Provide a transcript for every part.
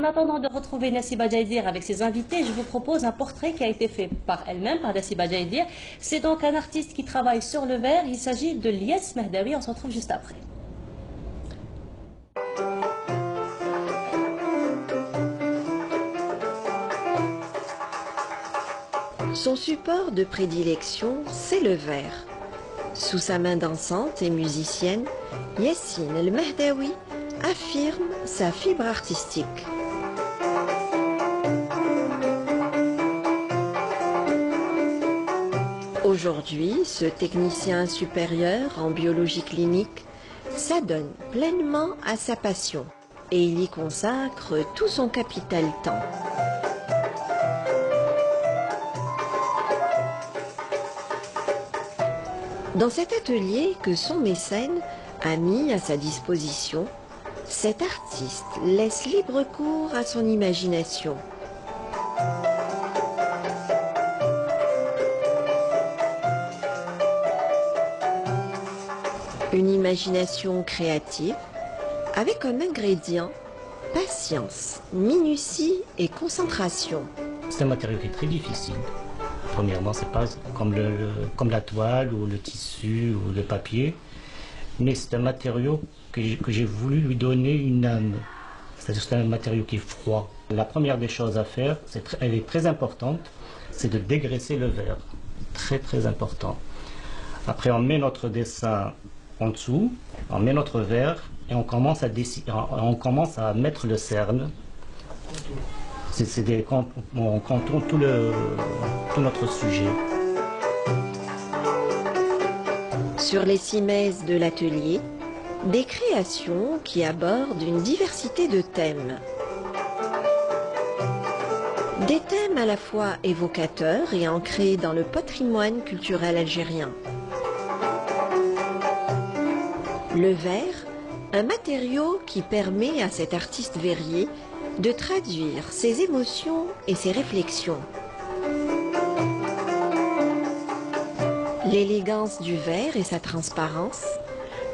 En attendant de retrouver Nassiba Jaïdir avec ses invités, je vous propose un portrait qui a été fait par elle-même, par Nassiba Jaïdir. C'est donc un artiste qui travaille sur le verre. Il s'agit de Lyes Mehdaoui. On se retrouve juste après. Son support de prédilection, c'est le verre. Sous sa main dansante et musicienne, Yassine El Mehdaoui affirme sa fibre artistique. Aujourd'hui, ce technicien supérieur en biologie clinique s'adonne pleinement à sa passion et il y consacre tout son capital temps. Dans cet atelier que son mécène a mis à sa disposition, cet artiste laisse libre cours à son imagination. Une imagination créative avec comme ingrédient patience, minutie et concentration. C'est un matériau qui est très difficile. Premièrement, c'est pas comme la toile ou le tissu ou le papier, mais c'est un matériau que j'ai voulu lui donner une âme. C'est-à-dire que c'est un matériau qui est froid. La première des choses à faire, elle est très importante, c'est de dégraisser le verre. Très très important. Après, on met notre dessin en dessous, on met notre verre et on commence à mettre le cerne. On contourne tout notre sujet. Sur les cimaises de l'atelier, des créations qui abordent une diversité de thèmes. Des thèmes à la fois évocateurs et ancrés dans le patrimoine culturel algérien. Le verre, un matériau qui permet à cet artiste verrier de traduire ses émotions et ses réflexions. L'élégance du verre et sa transparence,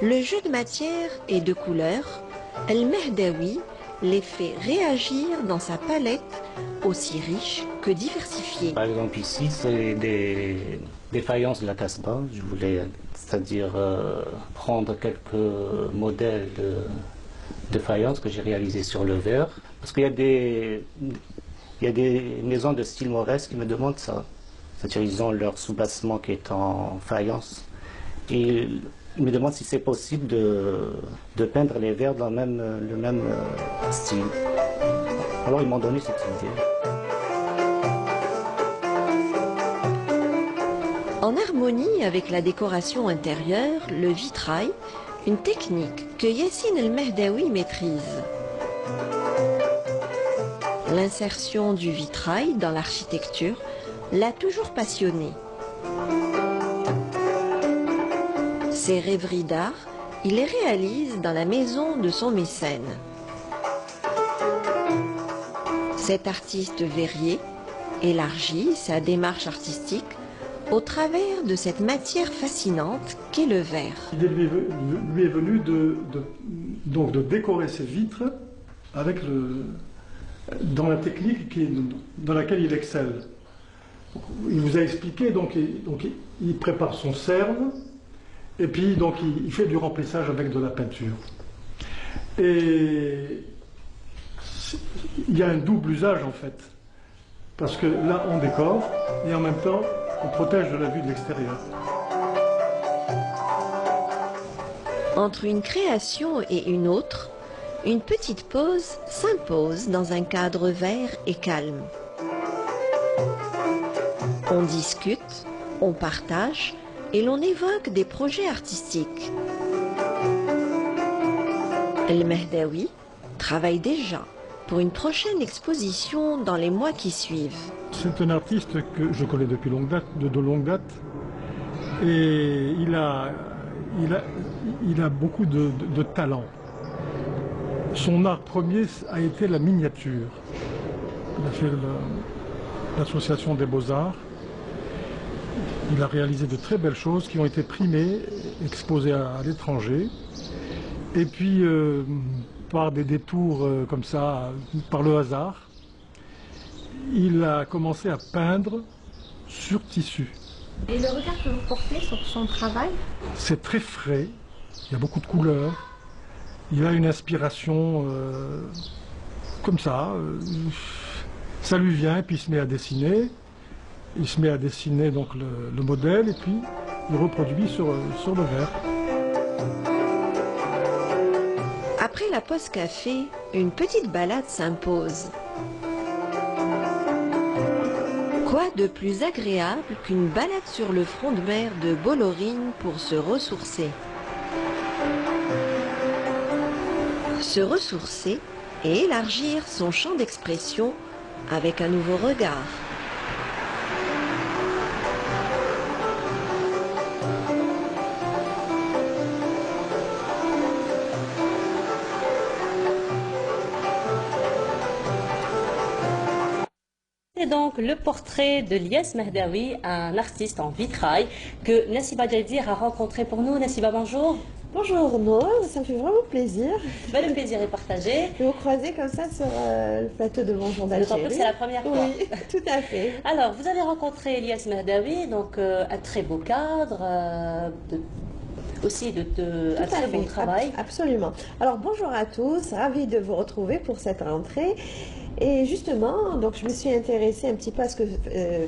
le jeu de matière et de couleurs, El Mehdaoui les fait réagir dans sa palette aussi riche que diversifiée. Par exemple ici, c'est des faïences de la Casbah. Je voulais, c'est-à-dire prendre quelques modèles de faïences que j'ai réalisées sur le verre. Parce qu'il y a des maisons de style mauresque qui me demandent ça. C'est-à-dire ils ont leur soubassement qui est en faïence. Et ils me demandent si c'est possible de peindre les verres dans le même style. Alors ils m'ont donné cette idée. En harmonie avec la décoration intérieure, le vitrail, une technique que Yassine El Mehdaoui maîtrise. L'insertion du vitrail dans l'architecture l'a toujours passionné. Ses rêveries d'art, il les réalise dans la maison de son mécène. Cet artiste verrier élargit sa démarche artistique au travers de cette matière fascinante qu'est le verre. L'idée lui est venue de décorer ses vitres avec dans la technique dans laquelle il excelle. Il vous a expliqué, donc il prépare son cerne et puis donc il fait du remplissage avec de la peinture. Et il y a un double usage en fait, parce que là on décore et en même temps on protège de la vue de l'extérieur. Entre une création et une autre, une petite pause s'impose dans un cadre vert et calme. On discute, on partage et l'on évoque des projets artistiques. El Mehdaoui travaille déjà pour une prochaine exposition dans les mois qui suivent. C'est un artiste que je connais depuis de longue date et il a beaucoup de talent. Son art premier a été la miniature. Il a fait l'association des beaux-arts. Il a réalisé de très belles choses qui ont été primées, exposées à l'étranger. Et puis, par des détours comme ça, par le hasard, il a commencé à peindre sur tissu. Et le regard que vous portez sur son travail? C'est très frais, il y a beaucoup de couleurs, il a une inspiration comme ça, ça lui vient et puis il se met à dessiner. Il se met à dessiner donc le modèle et puis il reproduit sur le verre. Après la pause café, une petite balade s'impose. Quoi de plus agréable qu'une balade sur le front de mer de Bollorine pour se ressourcer? Se ressourcer et élargir son champ d'expression avec un nouveau regard. C'est donc le portrait de Lyes Mehdaoui, un artiste en vitrail que Nassiba Djaidir a rencontré pour nous. Nassiba, bonjour. Bonjour Nour, ça me fait vraiment plaisir Le plaisir est partagé. de vous croiser comme ça sur le plateau de Bonjour D'autant plus d'Algérie. que c'est la première fois. Oui, tout à fait. Alors, vous avez rencontré Lyes Mehdaoui, donc un très beau cadre, aussi un Tout à très bon fait, travail. Absolument. Alors bonjour à tous, ravie de vous retrouver pour cette rentrée. Et justement, donc je me suis intéressée un petit peu à ce que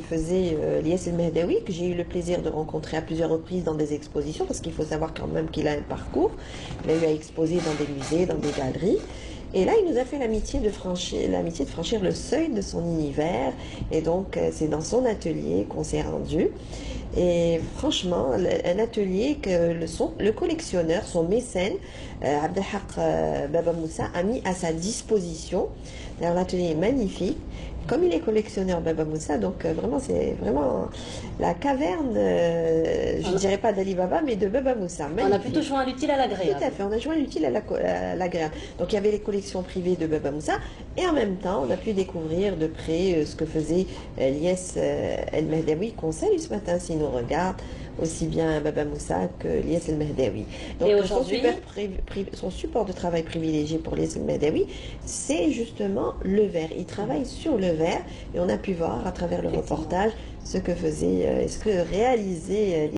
faisait Lyes El Mehdaoui, que j'ai eu le plaisir de rencontrer à plusieurs reprises dans des expositions, parce qu'il faut savoir quand même qu'il a un parcours. Il a eu à exposer dans des musées, dans des galeries. Et là, il nous a fait l'amitié de franchir le seuil de son univers. Et donc, c'est dans son atelier qu'on s'est rendu. Et franchement, un atelier que le collectionneur, son mécène, Abdelhak Baba Moussa, a mis à sa disposition. D'ailleurs, l'atelier est magnifique. Comme il est collectionneur Baba Moussa, donc vraiment, c'est vraiment la caverne, je ne dirais pas d'Ali Baba, mais de Baba Moussa. On a Magnifique. plutôt joint l'utile à l'agréable. Tout à fait, on a joint l'utile à l'agréable. Donc il y avait les collections privées de Baba Moussa et en même temps on a pu découvrir de près ce que faisait Lyes El Mehdaoui, qu'on salue ce matin s'il nous regarde, aussi bien Baba Moussa que Lyes El Mehdaoui. Donc Et aujourd'hui, son support de travail privilégié pour Lyes El Mehdaoui, c'est justement le verre. Il travaille sur le verre et on a pu voir à travers le reportage ce que réalisait